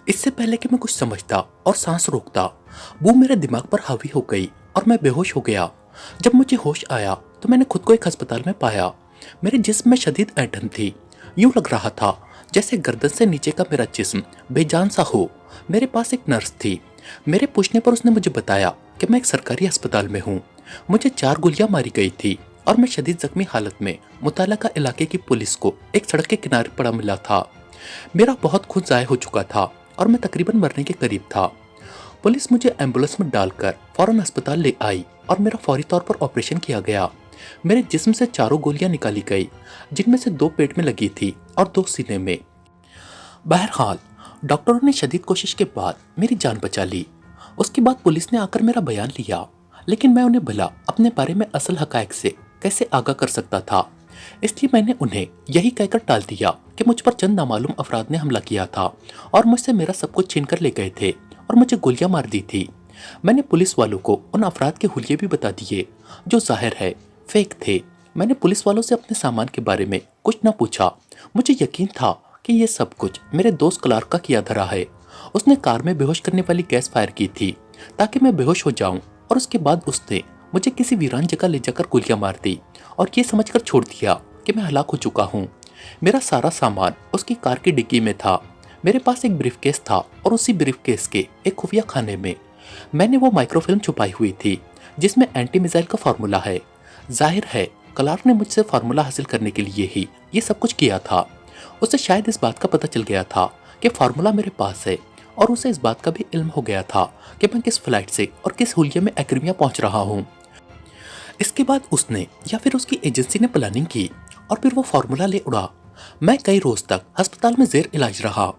इससे पहले कि मैं कुछ समझता और सांस रोकता, वो मेरे दिमाग पर हावी हो गई और मैं बेहोश हो गया। जब मुझे होश आया तो मैंने खुद को एक अस्पताल में पाया। मेरे जिस्म में शदीद ऐंठन थी। यूं लग रहा था जैसे गर्दन से नीचे का मेरा जिस्म बेजान सा हो। मेरे पास एक नर्स थी। मेरे पूछने पर उसने मुझे बताया कि मैं एक सरकारी अस्पताल में हूँ। मुझे 4 गोलियां मारी गई थी और मैं शदीद जख्मी हालत में मुतालका इलाके की पुलिस को एक सड़क के किनारे पड़ा मिला था। मेरा बहुत खून ज़ाया हो चुका था और मैं तकरीबन मरने के करीब था। पुलिस मुझे एम्बुलेंस में डालकर फौरन अस्पताल ले आई और मेरा फौरी तौर पर ऑपरेशन किया गया। मेरे जिस्म से 4 गोलियां निकाली गई, जिनमें से 2 पेट में लगी थी और 2 सीने में। बहरहाल डॉक्टरों ने शदीद कोशिश के बाद मेरी जान बचा ली। उसके बाद पुलिस ने आकर मेरा बयान लिया, लेकिन मैं उन्हें भला अपने बारे में असल हकायक से कैसे आगाह कर सकता था। इसलिए मैंने उन्हें यही कहकर टाल दिया कि मुझ पर चंद नामालूम अफराद ने हमला किया था और मुझसे मेरा सब कुछ छीन कर ले गए थे और मुझे गोलियां मार दी थी। मैंने पुलिस वालों को उन अफराद के हुलिये भी बता दिए जो जाहिर है फेक थे। मैंने पुलिस वालों से अपने सामान के बारे में कुछ न पूछा। मुझे यकीन था कि ये सब कुछ मेरे दोस्त क्लार्क का किया धरा है। उसने कार में बेहोश करने वाली गैस फायर की थी ताकि मैं बेहोश हो जाऊं और उसके बाद उसने मुझे किसी वीरान जगह ले जाकर गोलियां मार दी और ये समझकर छोड़ दिया कि मैं हलाक हो चुका हूँ। मेरा सारा सामान उसकी कार की डिग्गी में था। मेरे पास एक ब्रीफकेस था और उसी ब्रीफकेस के एक खुफिया खाने में मैंने वो माइक्रोफिल्म छुपाई हुई थी जिसमें एंटी मिसाइल का फार्मूला है। जाहिर है क्लार्क ने मुझसे फार्मूला हासिल करने के लिए ही ये सब कुछ किया था। उसे शायद इस बात का पता चल गया था कि फार्मूला मेरे पास है और उसे इस बात का भी इल्म हो गया था कि मैं किस फ्लाइट से और किस हुलिये में एक्रीमिया पहुंच रहा हूँ। इसके बाद उसने या फिर उसकी एजेंसी ने प्लानिंग की और फिर वो फार्मूला ले उड़ा। मैं कई रोज तक अस्पताल में जेर इलाज रहा।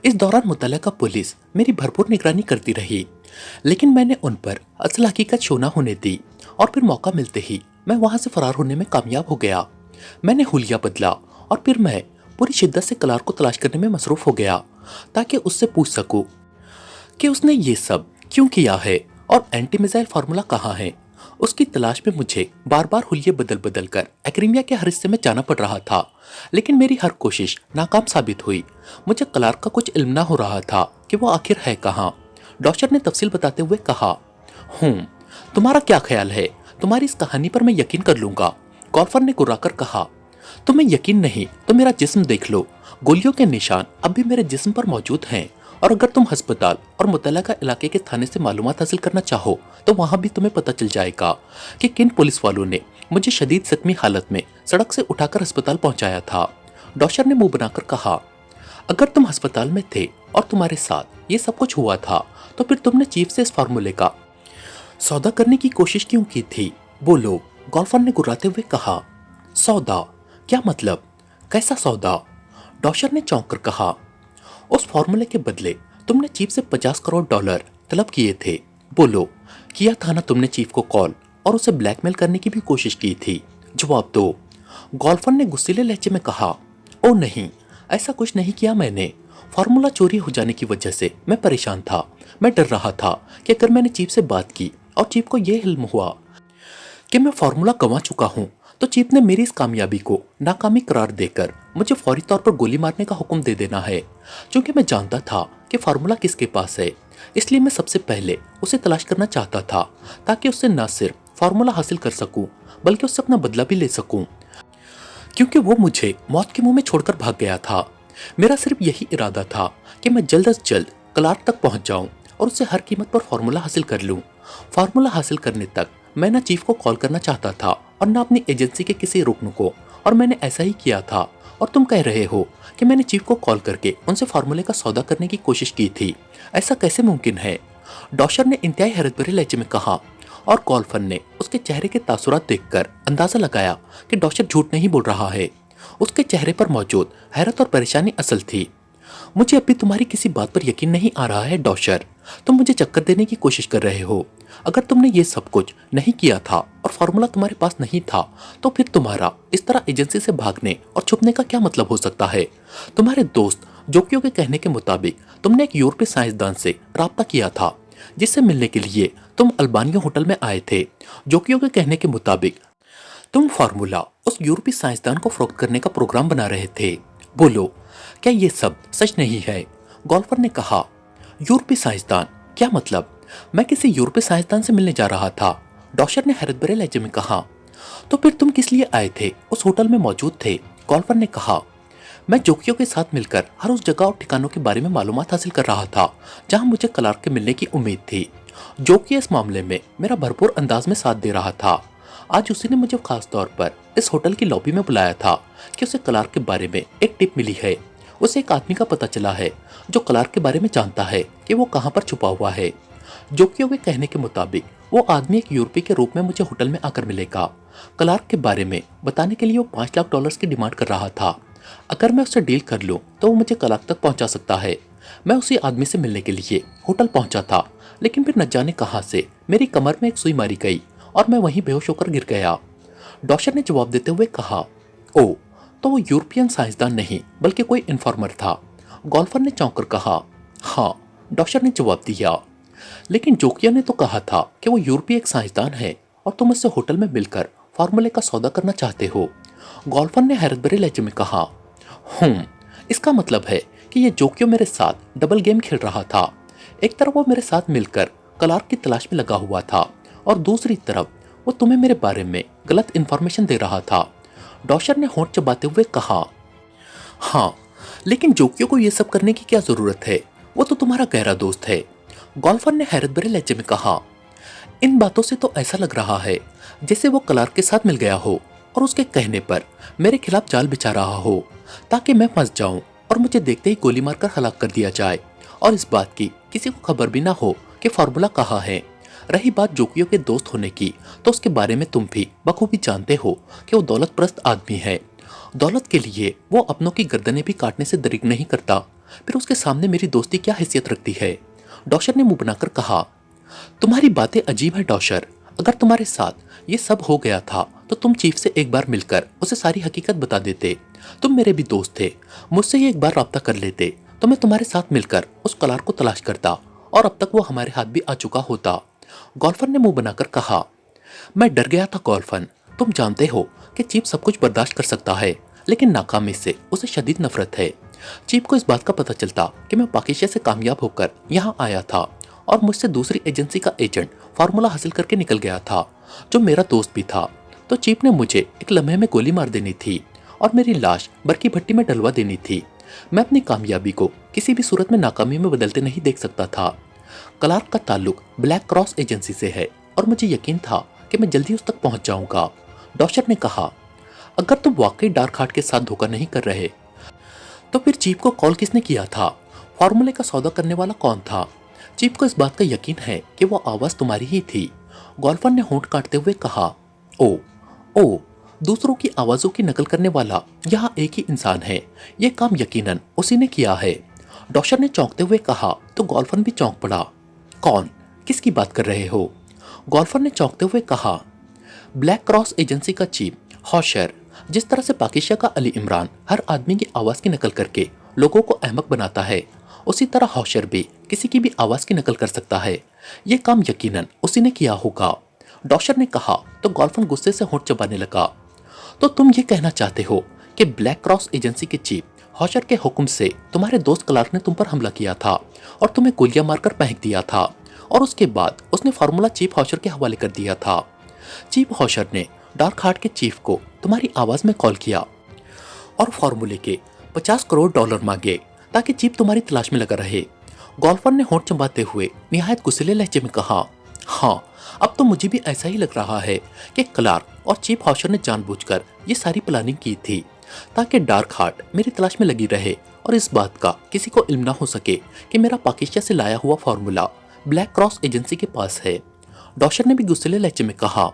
इस दौरान मुतल्लिका पुलिस मेरी भरपूर निगरानी करती रही, लेकिन मैंने उन पर असल हकीकत शो न होने दी और फिर मौका मिलते ही मैं वहां से फरार होने में कामयाब हो गया। मैंने हुलिया बदला और फिर मैं पूरी शिद्दत से क्लार्क को तलाश करने में मसरूफ हो गया ताकि उससे पूछ सकूं कि उसने ये सब क्यों किया है और एंटी मिसाइल फार्मूला कहाँ है। उसकी तलाश में मुझे बार बार हुलिये बदल बदल कर एक्रीमिया के हर हिस्से में जाना पड़ रहा था, लेकिन मेरी हर कोशिश नाकाम साबित हुई। मुझे क्लार्क का कुछ इल्म ना हो रहा था कि वो आखिर है कहाँ। डॉक्टर ने तफसील बताते हुए कहा, तुम्हारा क्या ख्याल है? तुम्हारी इस कहानी पर मैं यकीन कर लूंगा। गॉल्फर ने गुर्राकर कहा, तुम्हें यकीन नहीं तो मेरा जिस्म देख लो। गोलियों के निशान अब भी मेरे जिस्म पर मौजूद हैं और अगर तुम अस्पताल और मुतल्लिका इलाके के थाने से मालूमात हासिल करना चाहो तो वहां भी तुम्हें पता चल जाएगा कि किन पुलिस वालों ने मुझे शदीद जख्मी हालत में सड़क से उठाकर अस्पताल पहुंचाया था। डॉक्टर ने मुंह बनाकर कहा, अगर तुम अस्पताल में थे और तुम्हारे साथ ये सब कुछ हुआ था तो फिर तुमने चीफ से इस फार्मूले का सौदा करने की कोशिश क्यों की थी? बोलो, गॉल्फर ने गुर्राते हुए कहा। सौदा? क्या मतलब? कैसा सौदा? डॉक्टर ने चौंक कर कहा, उस फार्मूले के बदले तुमने चीफ से $50 करोड़ तलब किए थे। बोलो, किया था ना तुमने चीफ को कॉल और उसे ब्लैकमेल करने की भी कोशिश की थी? जवाब दो। गॉल्फर ने गुस्सीले लहजे में कहा, ओ नहीं, ऐसा कुछ नहीं किया मैंने। फार्मूला चोरी हो जाने की वजह से मैं परेशान था। मैं डर रहा था कि अगर मैंने चीफ से बात की और चीफ को यह इल्म हुआ कि मैं फार्मूला गंवा चुका हूँ तो चीफ ने मेरी इस कामयाबी को नाकामी करार देकर मुझे फौरी तौर पर गोली मारने का हुक्म दे देना है। क्योंकि मैं जानता था कि फार्मूला किसके पास है, इसलिए मैं सबसे पहले उसे तलाश करना चाहता था ताकि उससे न सिर्फ फार्मूला हासिल कर सकूं बल्कि उससे अपना बदला भी ले सकूं, क्योंकि वो मुझे मौत के मुंह में छोड़कर भाग गया था। मेरा सिर्फ यही इरादा था कि मैं जल्द से जल्द क्लार्क तक पहुंच जाऊं और उससे हर कीमत पर फार्मूला हासिल कर लूं। फार्मूला हासिल करने तक मैं ना चीफ को कॉल करना चाहता था और ना अपनी एजेंसी के किसी रुकन को, और मैंने ऐसा ही किया था। और तुम कह रहे हो कि मैंने चीफ को कॉल करके उनसे फार्मूले का सौदा करने की कोशिश की थी। ऐसा कैसे मुमकिन है? डॉक्टर ने इंतहाई हैरत भरे लहजे में कहा और गॉल्फर ने उसके चेहरे के तासुरात देखकर अंदाजा लगाया कि डॉक्टर झूठ नहीं बोल रहा है। उसके चेहरे पर मौजूद हैरत और परेशानी असल थी। मुझे अभी तुम्हारी किसी बात पर यकीन नहीं आ रहा है डॉक्टर। तुम मुझे चक्कर देने की कोशिश कर रहे हो। अगर तुमने ये सब कुछ नहीं किया था और फार्मूला तुम्हारे पास नहीं था तो फिर तुम्हारा इस तरह एजेंसी से भागने और छुपने का क्या मतलब हो सकता है? तुम्हारे दोस्त जोकियो के कहने के मुताबिक तुमने एक यूरोपीय साइंसदान से राब्ता किया था जिससे मिलने के लिए तुम अल्बानिया होटल में आए थे। जोकियो के कहने के मुताबिक तुम फार्मूला उस यूरोपीय साइंसदान को फरोख्त करने का प्रोग्राम बना रहे थे। बोलो, क्या ये सब सच नहीं है? गॉल्फर ने कहा, यूरोपीय साइंसदान? क्या मतलब? मैं किसी यूरोपीय साइंसदान से मिलने जा रहा था, डॉक्टर ने हैरत भरे लहजे में कहा। तो फिर तुम किस लिए आए थे? उस होटल में मौजूद थे, गोल्फर ने कहा। मैं जोकियों के साथ मिलकर हर उस जगह और ठिकानों के बारे में मालूमात हासिल कर रहा था जहां मुझे क्लार्क के मिलने की उम्मीद थी। जोकिया इस मामले में मेरा भरपूर अंदाज में साथ दे रहा था। आज उसी ने मुझे खास तौर पर इस होटल की लॉबी में बुलाया था कि उसे क्लार्क के बारे में एक टिप मिली है। उसे एक आदमी का पता चला है जो क्लार्क के बारे में जानता है कि वो कहाँ पर छुपा हुआ है। जोकियो के कहने के मुताबिक वो आदमी एक यूरोपीय के रूप में मुझे होटल में आकर मिलेगा। क्लार्क के बारे में बताने के लिए वो $5 लाख की डिमांड कर रहा था। अगर मैं उससे डील कर लूं तो वो मुझे क्लार्क तक पहुंचा सकता है। मैं उसी आदमी से मिलने के लिए होटल पहुंचा था, लेकिन फिर न जाने कहां से मेरी कमर में एक सुई मारी गई और मैं वहीं बेहोश होकर गिर गया। डॉक्टर ने जवाब देते हुए कहा, ओ, तो वो यूरोपियन साइंसदान नहीं बल्कि कोई इन्फॉर्मर था। गोल्फर ने चौंक कर कहा। हाँ, डॉक्टर ने जवाब दिया। लेकिन जोकिया ने तो कहा था कि वो यूरोपीय एक साइंसदान है और तुम उससे होटल में मिलकर फार्मूले का सौदा करना चाहते हो। गोल्फर ने हैरत भरे लहजे में कहा। इसका मतलब है कि ये जोकियो मेरे साथ डबल गेम खेल रहा था। एक तरफ वो मेरे साथ मिलकर क्लार्क की तलाश में लगा हुआ था और दूसरी तरफ वो तुम्हें मेरे बारे में गलत इंफॉर्मेशन दे रहा था। डॉक्टर ने होंठ चबाते हुए कहा। हाँ, लेकिन जोकियो को ये सब करने की क्या जरूरत है? वो तो तुम्हारा गहरा दोस्त है, गोल्फर ने हैरत भरे लहजे में कहा। इन बातों से तो ऐसा लग रहा है जैसे वो क्लार्क के साथ मिल गया हो और उसके कहने पर मेरे खिलाफ जाल बिछा रहा हो ताकि मैं फंस जाऊं और मुझे देखते ही गोली मारकर हलाक कर दिया जाए और इस बात की किसी को खबर भी ना हो कि फार्मूला कहाँ है। रही बात जोकियो के दोस्त होने की, तो उसके बारे में तुम भी बखूबी जानते हो कि वो दौलत परस्त आदमी है। दौलत के लिए वो अपनों की गर्दनें भी काटने से दरीग नहीं करता। फिर उसके सामने मेरी दोस्ती क्या हैसियत रखती है? डॉक्टर ने मुंह बनाकर कहा। तुम्हारी बातें अजीब है डॉक्टर। अगर तुम्हारे साथ ये सब हो गया था तो तुम चीफ से एक बार मिलकर उसे सारी हकीकत बता देते। तुम मेरे भी दोस्त थे, मुझसे ये एक बार राब्ता कर लेते तो मैं तुम्हारे साथ मिलकर उस क्लार्क को तलाश करता और अब तक वो हमारे हाथ भी आ चुका होता। गोल्फर ने मुंह बनाकर कहा। मैं डर गया था गोल्फन। तुम जानते हो कि चीफ सब कुछ बर्दाश्त कर सकता है, लेकिन नाकामी से उसे शदीद नफरत है। चीफ को इस बात का पता चलता कि मैं पाकिस्तान से कामयाब होकर यहाँ आया था और मुझसे दूसरी एजेंसी का एजेंट फार्मूला हासिल करके निकल गया था जो मेरा दोस्त भी था, तो चीफ ने मुझे एक लम्हे में गोली मार देनी थी और मेरी लाश बरकी भट्टी में डलवा देनी थी। मैं अपनी कामयाबी को किसी भी सूरत में नाकामी में बदलते नहीं देख सकता था। क्लार्क का ताल्लुक ब्लैक क्रॉस एजेंसी से है और मुझे यकीन था कि मैं जल्दी उस तक पहुंच जाऊंगा। डॉक्टर ने कहा। अगर तुम वाकई डार्क हार्ट के साथ धोखा नहीं कर रहे तो फिर चीफ को कॉल किसने किया था? फार्मूले का सौदा करने वाला कौन था? चीफ को इस बात का यकीन है कि वो आवाज तुम्हारी ही थी, गोल्फर ने होंठ काटते हुए कहा। ओ, दूसरों की आवाजों की नकल करने वाला यहाँ एक ही इंसान है। ये काम यकीनन उसी ने किया है, डॉक्टर ने चौंकते हुए कहा। तो गोल्फर भी चौंक पड़ा। कौन? किसकी बात कर रहे हो? गोल्फर ने चौंकते हुए कहा। ब्लैक क्रॉस एजेंसी का चीफ हॉशर। जिस तरह से पाकिस्तान का अली इमरान हर आदमी की आवाज की नकल करके लोगों को अहमक बनाता है, उसी तरह हॉशर भी किसी की भी आवाज की नकल कर सकता है। यह काम यकीनन उसी ने किया होगा, डॉक्टर ने कहा। तो गोल्फर गुस्से से होंठ चबाने लगा। तो तुम ये कहना चाहते हो कि ब्लैक क्रॉस एजेंसी के चीफ हॉशर के हुक्म से तुम्हारे दोस्त क्लार्क ने तुम पर हमला किया था और तुम्हें गोलियां मारकर फेंक दिया था और उसके बाद उसने फार्मूला चीफ हॉशर के हवाले कर दिया था। चीफ हॉशर ने डार्क हार्ट के चीफ को तुम्हारी आवाज में कॉल किया और फार्मूले के $50 करोड़ मांगे ताकि चीफ तुम्हारी तलाश में लगा रहे। गोल्फर ने होंठ चबाते हुए निहायत गुस्सैले लहजे में कहा। हाँ, अब तो मुझे भी ऐसा ही लग रहा है कि क्लार्क और चीफ हॉशर ने जानबूझकर ये सारी प्लानिंग की थी ताकि डार्क हार्ट मेरी तलाश में लगी रहे और इस बात का किसी को इल्म ना हो सके कि मेरा पाकिस्तान से लाया हुआ फार्मूला ब्लैक क्रॉस एजेंसी के पास है, डॉक्टर ने भी गुस्सैले लहजे में कहा।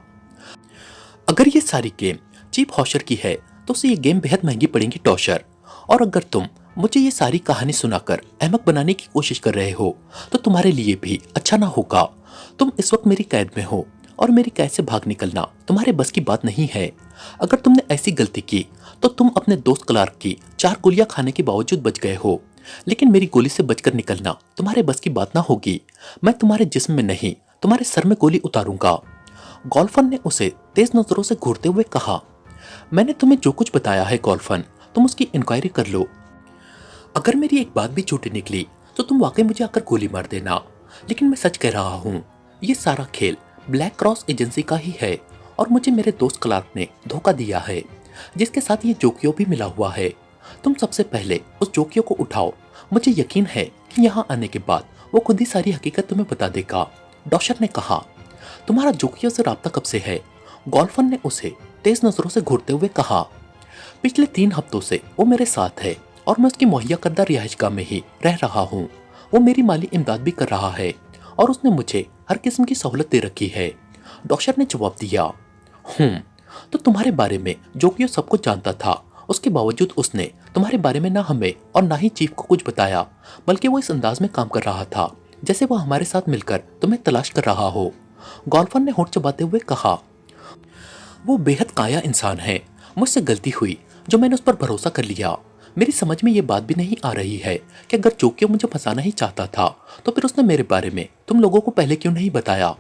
अगर ये सारी गेम चीफ हॉशर की है तो उसे ये गेम बेहद महंगी पड़ेगी डॉक्टर, और अगर तुम मुझे ये सारी कहानी सुनाकर अहमक बनाने की कोशिश कर रहे हो तो तुम्हारे लिए भी अच्छा ना होगा। तुम इस वक्त मेरी कैद में हो और मेरी कैद से भाग निकलना तुम्हारे बस की बात नहीं है। अगर तुमने ऐसी गलती की तो तुम अपने दोस्त क्लार्क की 4 गोलियां खाने के बावजूद बच गए हो, लेकिन मेरी गोली से बचकर निकलना तुम्हारे बस की बात ना होगी। मैं तुम्हारे जिस्म में नहीं तुम्हारे सर में गोली उतारूंगा। गोल्फन ने उसे तेज नजरों से घूरते हुए कहा। मैंने तुम्हें जो कुछ बताया है गोल्फन, तुम उसकी इंक्वायरी कर लो। अगर मेरी एक बात भी झूठी निकली तो तुम वाकई मुझे आकर गोली मार देना। लेकिन मैं सच कह रहा हूँ, ये सारा खेल ब्लैक क्रॉस एजेंसी का ही है और मुझे मेरे दोस्त क्लार्क ने धोखा दिया है, जिसके साथ ये जोकियो भी मिला हुआ है। तुम सबसे पहले उस जोकियो को उठाओ। मुझे यकीन है कि यहाँ आने के बाद वो खुद ही सारी हकीकत तुम्हें बता देगा। डॉशर ने कहा, तुम्हारा जोकियो से राब्ता कब से है? गोल्फन ने उसे तेज नजरों से घूरते हुए कहा, पिछले 3 हफ्तों से वो मेरे साथ है और मैं उसकी मुहैया करदा रिहाइशगाह में ही रह रहा हूँ। वो मेरी माली इमदाद भी कर रहा है और उसने मुझे हर किस्म की सहूलत दे रखी है। डॉक्टर ने जवाब दिया, तो तुम्हारे बारे में जोकियो सब कुछ जानता था, उसके बावजूद उसने तुम्हारे बारे में ना हमें और ना ही चीफ को कुछ बताया, बल्कि वो इस अंदाज में काम कर रहा था जैसे वो हमारे साथ मिलकर तुम्हें तलाश कर रहा हो। गोल्फन ने होठ चबाते हुए कहा, वो बेहद काया इंसान है। मुझसे गलती हुई जो मैंने उस पर भरोसा कर लिया। मेरी समझ में ये बात भी नहीं आ रही है कि अगर जोकियो मुझे फंसाना ही चाहता था तो फिर उसने मेरे बारे में तुम लोगों को पहले क्यों नहीं बताया?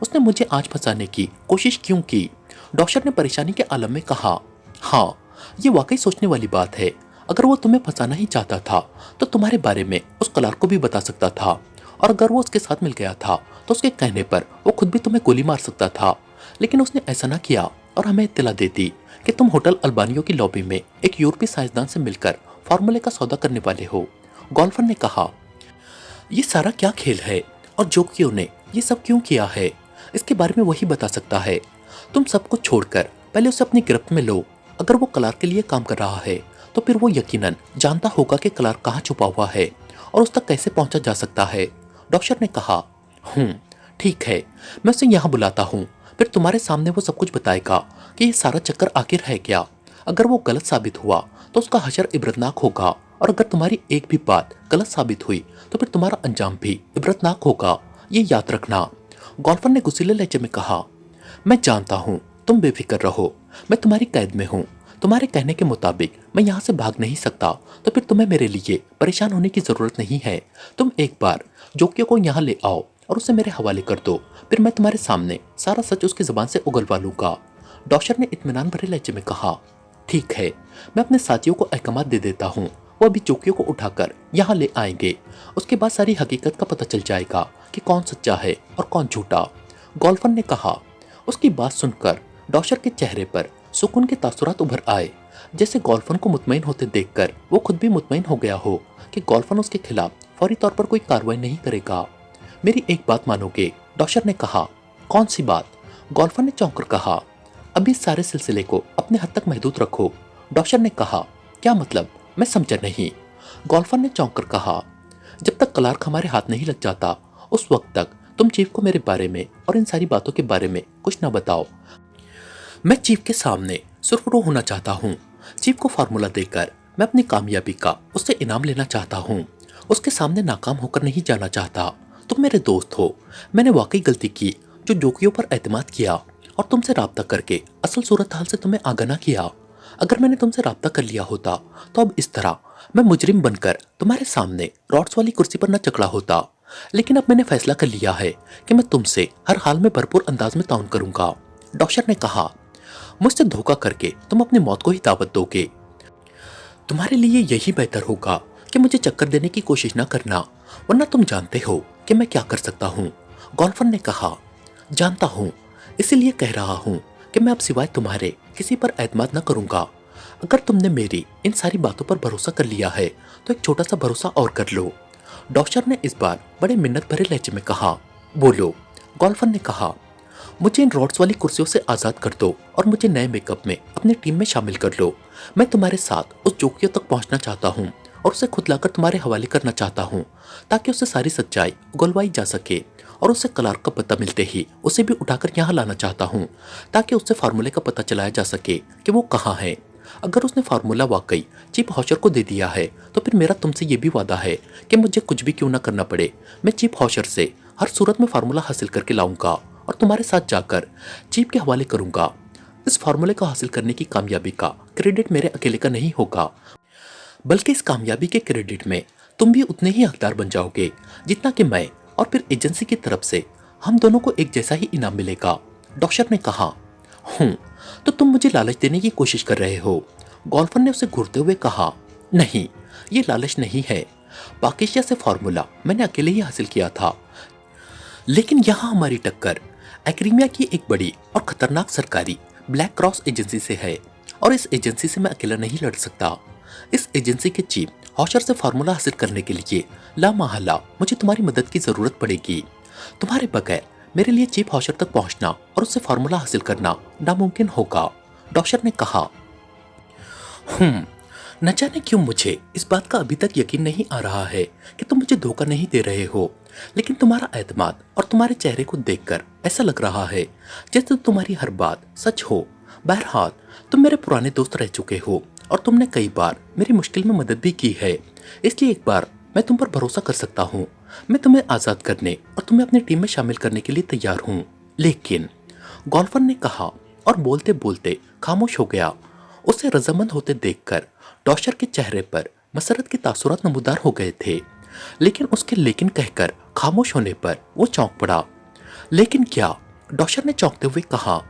उसने मुझे आज फंसाने की कोशिश क्यों की? डॉक्टर ने परेशानी के आलम में कहा, हाँ, ये वाकई सोचने वाली बात है। अगर वो तुम्हें फंसाना ही चाहता था तो तुम्हारे बारे में उस क्लार्क को भी बता सकता था, और अगर वो उसके साथ मिल गया था तो उसके कहने पर वो खुद भी तुम्हें गोली मार सकता था। लेकिन उसने ऐसा ना किया और हमें इत्तला दे दी कि तुम होटल अल्बानियो की लॉबी में एक यूरोपीय साइंसदान से मिलकर फार्मूले का सौदा करने वाले हो। गोल्फन ने कहा, ये सारा क्या खेल है और जोकियो ने ये सब क्यों किया है? इसके बारे में वही बता सकता है। तुम सब कुछ छोड़कर पहले उसे अपनी गिरफ्त में लो। अगर वो क्लार्क के लिए काम कर रहा है तो फिर वो यकीनन जानता होगा कि क्लार्क कहाँ छुपा हुआ है और उस तक कैसे पहुंचा जा सकता है। डॉक्टर ने कहा, ठीक है, मैं उसे यहाँ बुलाता हूँ, फिर तुम्हारे सामने वो सब कुछ बताएगा कि ये सारा चक्कर आखिर है क्या। अगर वो गलत साबित हुआ तो उसका हशर इबरतनाक होगा, और अगर तुम्हारी एक भी बात गलत साबित हुई तो फिर तुम्हारा अंजाम भी इबरतनाक होगा, ये याद रखना। गोल्फन ने गुस्सीले लहजे में कहा, मैं जानता हूँ, तुम बेफिक्र रहो, मैं तुम्हारी कैद में हूँ। तुम्हारे कहने के मुताबिक मैं यहाँ से भाग नहीं सकता, तो फिर तुम्हें मेरे लिए परेशान होने की जरूरत नहीं है। तुम एक बार जोकियो को यहाँ ले आओ और उसे मेरे हवाले कर दो, फिर मैं तुम्हारे सामने सारा सच उसकी जुबान से उगलवा लूंगा। डॉक्टर ने इत्मीनान भरे लहजे में कहा, ठीक है, मैं अपने साथियों को अहकाम दे देता हूँ, वो अभी जोकियो को उठाकर यहाँ ले आएंगे। उसके बाद सारी हकीकत का पता चल जाएगा कि कौन सच्चा है और कौन झूठा। गोल्फन ने कहा। उसकी बात सुनकर डॉक्टर के चेहरे पर सुकून के तासुरात उभर आए, जैसे गोल्फन को मुतमईन होते देखकर वो खुद भी मुतमईन हो गया हो कि गोल्फन उसके खिलाफ फौरी तौर पर कोई कार्रवाई नहीं करेगा। मेरी एक बात मानोगे? डॉक्टर ने कहा। कौन सी बात? गोल्फन ने चौंक कर कहा। अभी इस सारे सिलसिले को अपने हद तक महदूद रखो। डॉक्टर ने कहा। क्या मतलब? मैं समझा नहीं। गोल्फन ने चौंक कर कहा, जब तक क्लार्क हमारे हाथ नहीं लग जाता उस वक्त तक तुम चीफ को मेरे बारे में और इन सारी बातों के बारे में कुछ ना बताओ। मैं चीफ के सामने सुरखरू होना चाहता हूँ। चीफ को फार्मूला देकर मैं अपनी कामयाबी का उससे इनाम लेना चाहता हूँ। उसके सामने नाकाम होकर नहीं जाना चाहता। तुम मेरे दोस्त हो। मैंने वाकई गलती की जो जोकियो पर एतमाद किया और तुमसे राब्ता करके असल सूरत हाल से तुम्हें आगाह ना किया। अगर मैंने तुमसे राब्ता कर लिया होता तो अब इस तरह मैं मुजरिम बनकर तुम्हारे सामने रॉड्स वाली कुर्सी पर न चकड़ा होता। लेकिन अब मैंने फैसला कर लिया है कि मैं तुमसे हर हाल में भरपूर अंदाज में ताउन करूंगा। डॉक्टर ने कहा, मुझसे धोखा करके तुम अपनी मौत को ही दावत दोगे। तुम्हारे लिए यही बेहतर होगा कि मुझे चक्कर देने की कोशिश न करना, वरना तुम जानते हो कि मैं क्या कर सकता हूँ। गोल्फन ने कहा, जानता हूँ, इसीलिए कह रहा हूँ कि मैं अब सिवाय तुम्हारे किसी पर एतमाद न करूंगा। अगर तुमने मेरी इन सारी बातों पर भरोसा कर लिया है तो एक छोटा सा भरोसा और कर लो। डॉक्टर ने इस बार बड़े मिन्नत भरे लहजे में कहा। बोलो। गोल्फन ने कहा, मुझे इन रॉड्स वाली कुर्सियों से आज़ाद कर दो और मुझे नए मेकअप में अपनी टीम में शामिल कर लो। मैं तुम्हारे साथ उस जोकियो तक पहुंचना चाहता हूँ और उसे खुद लाकर तुम्हारे हवाले करना चाहता हूँ, ताकि उससे सारी सच्चाई उगलवाई जा सके। और उससे क्लार्क का पता मिलते ही उसे भी उठाकर यहाँ लाना चाहता हूँ, ताकि उससे फार्मूले का पता चलाया जा सके कि वो कहाँ है। अगर उसने फार्मूला वाकई चीफ हॉशर को दे दिया है तो फिर मेरा तुमसे ये भी वादा है कि मुझे कुछ भी क्यों ना करना पड़े, मैं चीफ हॉशर से हर सूरत में फार्मूला हासिल करके लाऊंगा और तुम्हारे साथ जाकर चीफ के हवाले करूंगा। इस फार्मूले को हासिल करने की कामयाबी का क्रेडिट मेरे अकेले का नहीं होगा, बल्कि इस कामयाबी के क्रेडिट में तुम भी उतने ही हकदार बन जाओगे जितना कि मैं, और फिर एजेंसी की तरफ से हम दोनों को एक जैसा ही इनाम मिलेगा। डॉक्टर ने कहा। तो तुम मुझे लालच देने की कोशिश कर रहे हो? गोल्फन ने उसे घूरते हुए कहा। नहीं, ये लालच नहीं है। पाकिस्तान से फार्मूला मैंने अकेले ही हासिल किया था, लेकिन यहाँ हमारी टक्कर एक्रीमिया की एक बड़ी और खतरनाक सरकारी ब्लैक क्रॉस एजेंसी से है, और इस एजेंसी से मैं अकेला नहीं लड़ सकता। इस एजेंसी के चीफ हॉशर से फार्मूला हासिल करने के लिए लामहला मुझे तुम्हारी मदद की जरूरत पड़ेगी। तुम्हारे बगैर मेरे लिए चीफ हॉशर तक पहुंचना और उससे फार्मूला हासिल करना नामुमकिन होगा, डॉशर ने कहा। न जाने क्यों मुझे इस बात का अभी तक यकीन नहीं आ रहा है कि तुम मुझे धोखा नहीं दे रहे हो, लेकिन तुम्हारा एतमाद और तुम्हारे चेहरे को देखकर ऐसा लग रहा है जैसे तुम्हारी हर बात सच हो। बहरहाल तुम मेरे पुराने दोस्त रह चुके हो और तुमने कई बार मेरी मुश्किल में मदद भी की है, इसलिए एक बार मैं तुम पर भरोसा कर सकता हूँ। मैं तुम्हें आज़ाद करने और तुम्हें अपनी टीम में शामिल करने के लिए तैयार हूँ। लेकिन गोल्फर ने कहा और बोलते बोलते खामोश हो गया। उसे रजामंद होते देखकर डॉशर के चेहरे पर मसरत के तासुरात नमूदार हो गए थे, लेकिन उसके लेकिन कहकर खामोश होने पर वो चौंक पड़ा। लेकिन क्या? डॉशर ने चौंकते हुए कहा।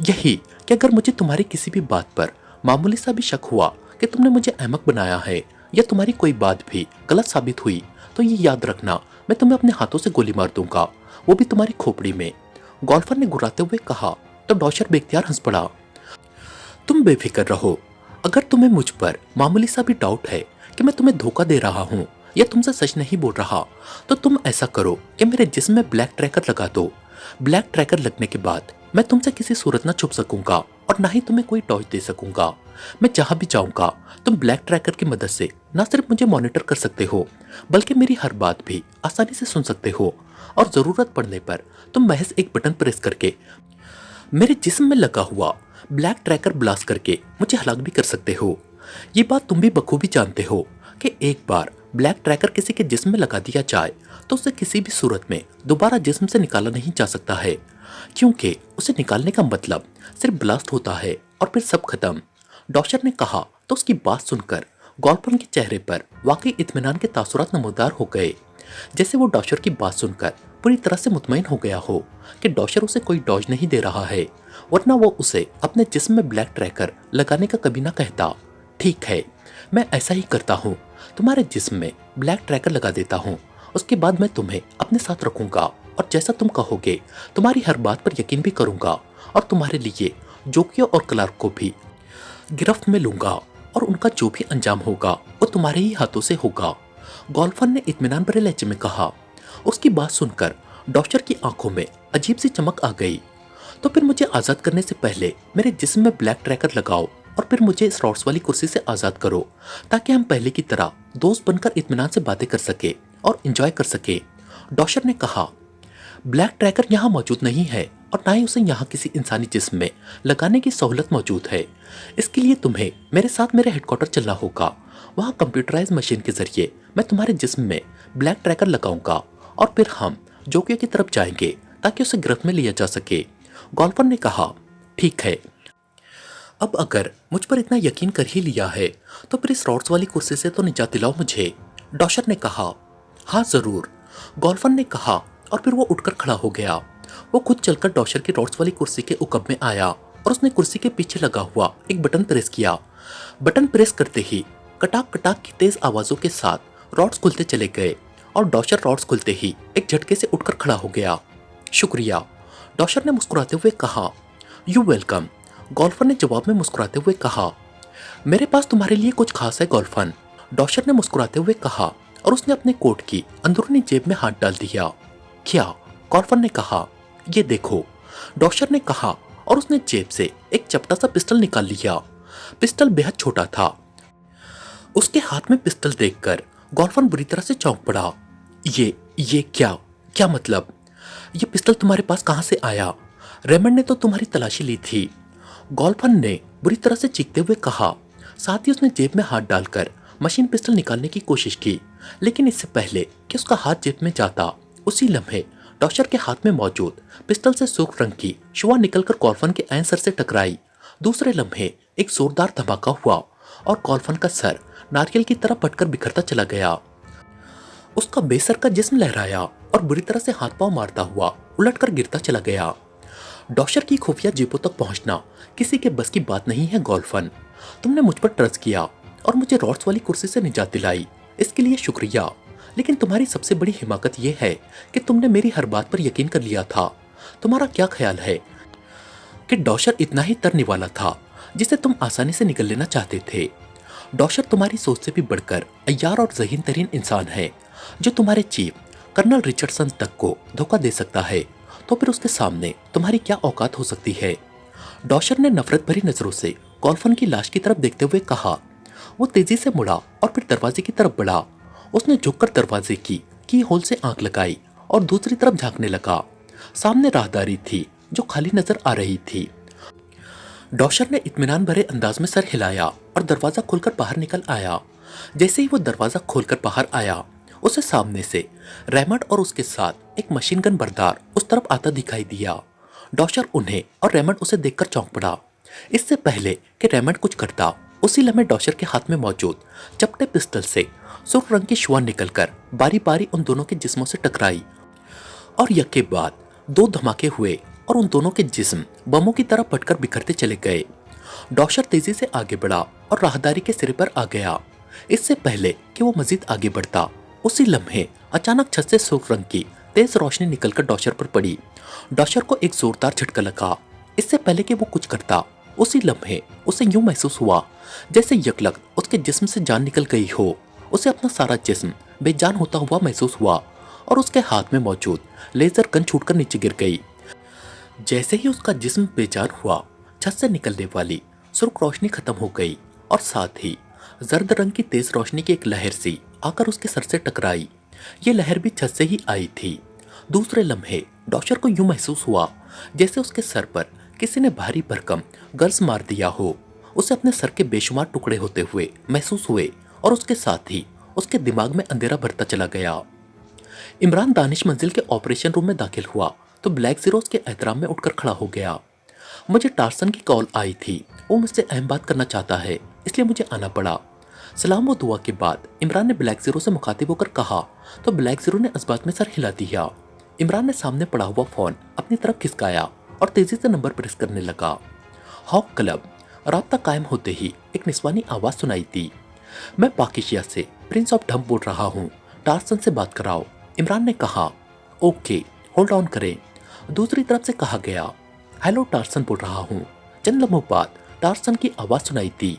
यही कि अगर मुझे तुम्हारी किसी भी बात पर मामूली सा भी शक हुआ कि तुमने मुझे अहमक बनाया है या तुम्हारी कोई बात भी गलत साबित हुई, तो ये याद रखना मैं तुम्हें अपने हाथों से गोली मार दूंगा, वो भी तुम्हारी खोपड़ी में। गोल्फर ने गुर्राते हुए कहा तो डॉशर बेख्तियार हंस पड़ा। तुम बेफिक्र रहो, अगर तुम्हें मुझ पर मामूली सा भी डाउट है कि मैं तुम्हें धोखा दे रहा हूँ या तुमसे सच नहीं बोल रहा, तो तुम ऐसा करो कि मेरे जिस्म में ब्लैक ट्रैकर लगा दो। ब्लैक ट्रैकर लगने के बाद मैं तुमसे किसी सूरत न छुप सकूंगा और ना ही तुम्हें कोई टॉर्च दे सकूंगा। मैं जहां भी जाऊंगा तुम ब्लैक ट्रैकर की मदद से न सिर्फ मुझे मॉनिटर कर सकते हो, बल्कि मेरी हर बात भी आसानी से सुन सकते हो, और जरूरत पड़ने पर तुम महज एक बटन प्रेस करके मेरे जिस्म में लगा हुआ ब्लैक ट्रैकर ब्लास्ट करके मुझे हलाक भी कर सकते हो। ये बात तुम भी बखूबी जानते हो कि एक बार ब्लैक ट्रैकर किसी के जिस्म में लगा दिया जाए तो उसे किसी भी सूरत में दोबारा जिस्म से निकाला नहीं जा सकता है, क्योंकि उसे निकालने का मतलब सिर्फ ब्लास्ट होता है और फिर सब खत्म। डॉशर ने कहा तो उसकी बात सुनकर गोल्फर के चेहरे पर वाकई इत्मीनान के तासुरात नमूदार हो गए, जैसे वो डॉशर की बात सुनकर पूरी तरह से मुतमईन हो गया हो कि डॉशर उसे कोई डॉज नहीं दे रहा है, वरना वो उसे अपने जिस्म में ब्लैक ट्रैकर लगाने का कभी ना कहता। ठीक है, मैं ऐसा ही करता हूँ, तुम्हारे जिस्म में ब्लैक ट्रैकर लगा देता हूँ, उसके बाद मैं तुम्हें अपने साथ रखूंगा और जैसा तुम कहोगे तुम्हारी हर बात पर यकीन भी करूंगा, और तुम्हारे लिए जोकियो और क्लार्क को भी गिरफ्त में लूंगा, और उनका जो भी अंजाम होगा वो तुम्हारे ही हाथों से होगा, गोल्फर ने इत्मीनान भरे लहजे में कहा। उसकी बात सुनकर डॉशर की आंखों में अजीब सी चमक आ गई। तो फिर मुझे आज़ाद करने से पहले मेरे जिस्म में ब्लैक ट्रैकर लगाओ और फिर मुझे इस रॉड्स वाली कुर्सी से आज़ाद करो, ताकि हम पहले की तरह दोस्त बनकर इत्मीनान से बातें कर सके और एंजॉय कर सके, डॉशर ने कहा। ब्लैक ट्रैकर यहाँ मौजूद नहीं है और ना ही उसे यहाँ किसी इंसानी जिस्म में लगाने की सहूलत मौजूद है। इसके लिए तुम्हें मेरे साथ मेरे हेडक्वार्टर चलना होगा। वहाँ कंप्यूटराइज मशीन के जरिए मैं तुम्हारे जिस्म में ब्लैक ट्रैकर लगाऊंगा और फिर हम जोकियो की तरफ जाएंगे ताकि उसे गिरफ्त में लिया जा सके, गोल्फर ने कहा। ठीक है, अब अगर मुझ पर इतना यकीन कर ही लिया है तो फिर इस रॉड्स वाली कुर्सी से तो निजात दिलाओ मुझे, डॉशर ने कहा। हाँ जरूर, गोल्फर ने कहा और फिर वो उठकर खड़ा हो गया। वो खुद चलकर डॉशर की रॉड्स वाली कुर्सी के उकब में आया और उसने कुर्सी के पीछे लगा हुआ एक बटन प्रेस किया। बटन प्रेस करते ही कटाक कटाक की तेज आवाजों के साथ रॉड्स खुलते चले गए और डॉशर रॉड्स खुलते ही एक झटके से उठकर खड़ा हो गया। शुक्रिया, डॉशर ने मुस्कुराते हुए कहा। यू वेलकम, गोल्फर ने जवाब में मुस्कुराते हुए कहा। मेरे पास तुम्हारे लिए कुछ खास है गोल्फन, डॉशर ने मुस्कुराते हुए कहा और उसने अपने कोट की अंदरूनी जेब में हाथ डाल दिया। क्या? गोल्फर ने कहा। ये देखो, डॉशर ने कहा और उसने जेब से एक चपटा सा पिस्टल निकाल लिया। पिस्टल बेहद छोटा था। उसके हाथ में पिस्टल देखकर गोल्फर बुरी तरह से चौंक पड़ा। ये क्या मतलब? ये पिस्टल तुम्हारे पास कहां से आया? रेमंड ने तो तुम्हारी तलाशी ली थी, गोल्फर ने बुरी तरह से चीखते हुए कहा। साथ ही उसने जेब में हाथ डालकर मशीन पिस्टल निकालने की कोशिश की, लेकिन इससे पहले कि उसका हाथ जेब में जाता, उसी लम्हे डॉशर के हाथ में मौजूद पिस्टल से सुर्ख रंग की शुआ निकलकर गोल्फर के ऐन सर से टकराई। दूसरे लम्हे एक जोरदार धमाका हुआ और गोल्फर का सर नारियल की तरह पटकर बिखरता चला गया। उसका बेसर का जिस्म लहराया और बुरी तरह से हाथ पांव मारता हुआ उलटकर गिरता चला गया। डॉशर की खुफिया जेबों तक पहुंचना किसी के बस की बात नहीं है गोल्फन। तुमने मुझ पर ट्रस्ट किया और मुझे रॉड्स वाली कुर्सी से निजात दिलाई, इसके लिए शुक्रिया, लेकिन तुम्हारी सबसे बड़ी हिमाकत यह है कि तुमने मेरी हर बात पर यकीन कर लिया था। तुम्हारा क्या ख्याल है कि डॉशर इतना ही तरने वाला था जिसे तुम आसानी से निकल लेना चाहते थे? डॉशर तुम्हारी सोच से भी बढ़कर अय्यार और ज़हीन तरीन इंसान है, जो तुम्हारे चीफ कर्नल रिचर्डसन तक को धोखा दे सकता है। तो फिर उसके सामने तुम्हारी क्या औकात हो सकती है? डॉशर ने नफरत भरी नजरों से कॉल्फन की लाश की तरफ देखते हुए कहा। वो तेजी से मुड़ा और फिर दरवाजे की तरफ बढ़ा। उसने झुककर दरवाजे की होल से आंख लगाई और दूसरी तरफ झांकने लगा। सामने राहदारी थी जो खाली नजर आ रही थी। डॉशर ने इत्मीनान भरे अंदाज में सर हिलाया और दरवाजा खोलकर बाहर निकल आया। जैसे ही वो दरवाजा खोलकर बाहर आया, उसे सामने से रेमंड और उसके साथ एक मशीन गन बरदार उस तरफ आता दिखाई दिया। डॉशर उन्हें और रेमंड उसे देखकर चौंक पड़ा। इससे पहले कि रेमंड कुछ करता, उसी लम्हे डॉशर के हाथ में मौजूद चपटे पिस्टल से सुर्ख रंग की शुआ निकलकर बारी बारी उन दोनों के जिस्मों से टकराई और यके बाद दो धमाके हुए और उन दोनों के जिस्म बमों की तरह पटकर बिखरते चले गए। डॉशर तेजी से आगे बढ़ा और राहदारी के सिरे पर आ गया। इससे पहले कि वो मजीद आगे बढ़ता, उसी लम्हे अचानक छत से सुर्ख रंग की तेज रोशनी निकलकर डॉशर पर पड़ी। डॉशर को एक जोरदार झटका लगा। इससे पहले कि वो कुछ करता, उसी लम्हे उसे यूं महसूस हुआ जैसे यकलक उसके जिस्म से जान निकल गई हो। उसे अपना सारा जिस्म बेजान होता हुआ महसूस हुआ और उसके हाथ में मौजूद लेजर गन छूटकर नीचे गिर गई। जैसे ही उसका जिस्म बेजान हुआ, छत से निकलने वाली सुर्ख रोशनी खत्म हो गई और साथ ही जर्द रंग की तेज रोशनी की एक लहर सी आकर उसके सर से टकराई। ये लहर भी छत से ही आई थी। दूसरे लम्हे डॉशर को यूं महसूस हुआ जैसे उसके सर पर किसी ने भारी भरकम गर्ज मार दिया हो। उसे अपने सर के बेशुमार टुकड़े होते हुए महसूस हुए और उसके साथ ही उसके दिमाग में अंधेरा भरता चला गया। इमरान दानिश मंजिल के ऑपरेशन रूम में दाखिल हुआ तो ब्लैक जीरोस के एहतराम में उठकर खड़ा हो गया। मुझे टार्सन की कॉल आई थी, वो मुझसे अहम बात करना चाहता है, इसलिए मुझे आना पड़ा। सलाम व दुआ के बाद इमरान ने ब्लैक जीरो से मुखातिब होकर कहा तो ब्लैक जीरो ने इस बात में सर हिला दिया। इमरान ने सामने पड़ा हुआ फोन अपनी तरफ खिसकाया और तेजी से नंबर प्रेस करने लगा। Hawk club. राब्ता कायम होते ही एक निस्वानी आवाज सुनाई दी। मैं पाकिशिया से प्रिंस ऑफ ढम बोल रहा हूँ, टार्सन से बात कराओ। इमरान ने कहा। ओके, होल्ड ऑन करें। दूसरी तरफ से कहा गया। हेलो, टार्सन बोल रहा हूँ। चंद लम्हों बाद टार्सन की आवाज सुनाई दी।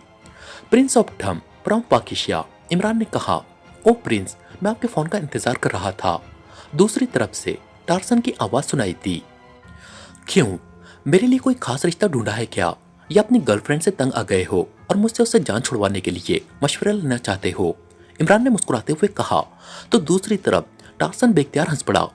प्रिंस ऑफ ढम फ्रॉम पाकिशिया। इमरान ने कहा। ओ प्रिंस, मैं आपके फोन का इंतजार कर रहा था। दूसरी तरफ से टार्सन की आवाज सुनाई दी। क्यों, मेरे लिए कोई खास रिश्ता ढूंढा है क्या, या अपनी गर्लफ्रेंड से तंग आ गए हो और मुझसे उससे जान छुड़वाने के लिए मशवरा लेना चाहते हो? इमरान ने मुस्कुराते हुए कहा तो दूसरी तरफ टार्सन बेख्तियार हंस पड़ा